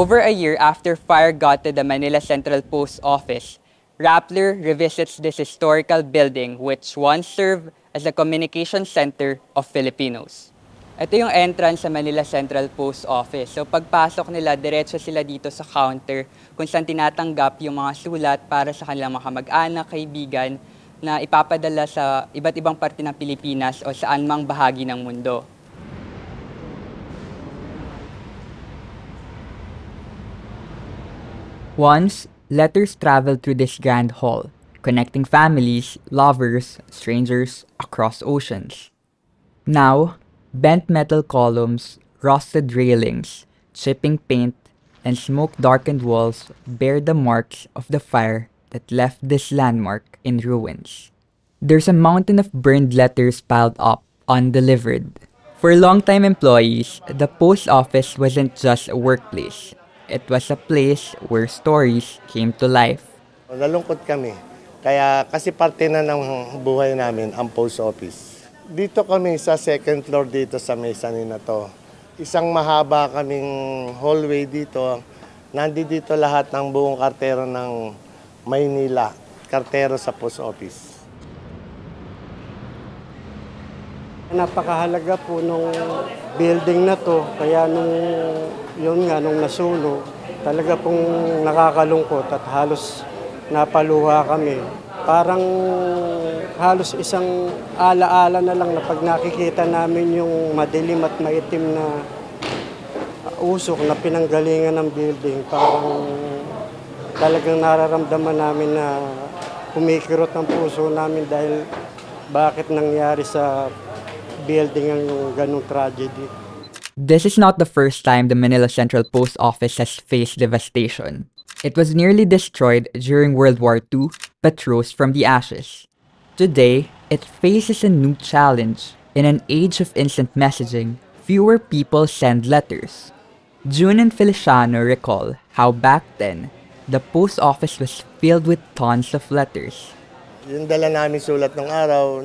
Over a year after fire gutted the Manila Central Post Office, Rappler revisits this historical building which once served as a communication center of Filipinos. Ito yung entrance sa Manila Central Post Office. So pagpasok nila, diretso sila dito sa counter kung saan tinatanggap yung mga sulat para sa kanilang mga kamag-anak, kaibigan na ipapadala sa iba't ibang parte ng Pilipinas o saan mang bahagi ng mundo. Once, letters traveled through this grand hall, connecting families, lovers, strangers across oceans. Now, bent metal columns, rusted railings, chipping paint, and smoke-darkened walls bear the marks of the fire that left this landmark in ruins. There's a mountain of burned letters piled up, undelivered. For longtime employees, the post office wasn't just a workplace. It was a place where stories came to life. Nalungkot kami. Kasi parte na ng buhay namin ang post office. Dito kami sa second floor dito sa mezzanine na to. Isang mahaba kaming hallway dito. Nandito lahat ng buong kartero ng Maynila. Kartero sa post office. Napakahalaga po nung building na to, kaya nung nasunog, talaga pong nakakalungkot at halos napaluha kami. Parang halos isang alaala na lang na pag nakikita namin yung madilim at maitim na usok na pinanggalingan ng building, parang talagang nararamdaman namin na kumikirot ang puso namin dahil bakit nangyari sa building ang ganung tragedy. This is not the first time the Manila Central Post Office has faced devastation. It was nearly destroyed during World War II, but rose from the ashes. Today, it faces a new challenge. In an age of instant messaging, fewer people send letters. June and Feliciano recall how back then, the post office was filled with tons of letters. Yung dala namin sulat ng araw,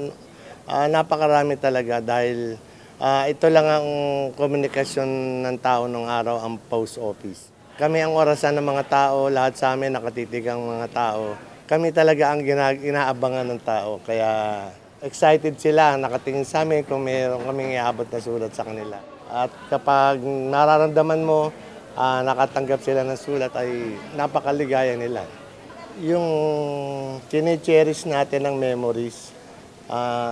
napakarami talaga dahil ito lang ang komunikasyon ng tao ng araw, ang post office. Kami ang orasan ng mga tao, lahat sa amin nakatitig ang mga tao. Kami talaga ang inaabangan ng tao, kaya excited sila, nakatingin sa amin kung mayroon kaming iabot na sulat sa kanila. At kapag nararamdaman mo, nakatanggap sila ng sulat ay napakaligaya nila. Yung chine-cherish natin ng memories,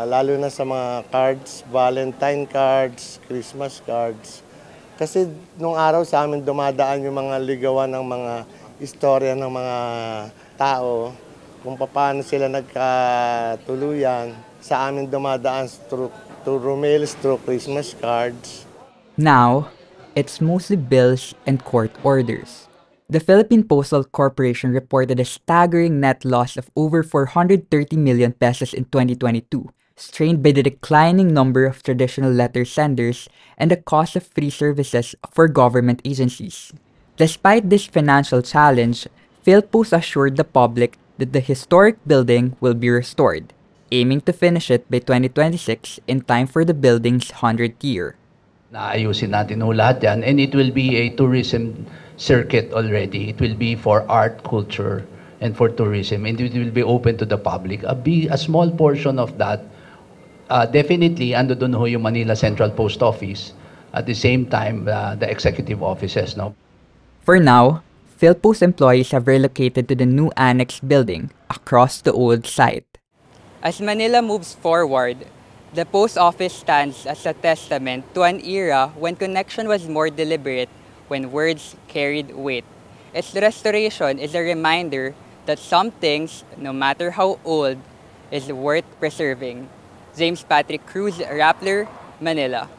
lalo na sa mga cards, Valentine cards, Christmas cards. Kasi nung araw sa amin dumadaan yung mga ligawan ng mga istorya ng mga tao, kung paano sila nagkatuluyan, sa amin dumadaan through mails, through Christmas cards. Now, it's mostly bills and court orders. The Philippine Postal Corporation reported a staggering net loss of over 430 million pesos in 2022, strained by the declining number of traditional letter senders and the cost of free services for government agencies. Despite this financial challenge, PhilPost assured the public that the historic building will be restored, aiming to finish it by 2026 in time for the building's 100th year. Naayusin natin lahat yan, and it will be a tourism circuit already. It will be for art, culture, and for tourism, and it will be open to the public. A small portion of that, definitely, ando doon yung Manila Central Post Office. At the same time, the executive offices. No? For now, PhilPost employees have relocated to the new annex building across the old site. As Manila moves forward, the post office stands as a testament to an era when connection was more deliberate, when words carried weight. Its restoration is a reminder that some things, no matter how old, is worth preserving. James Patrick Cruz, Rappler, Manila.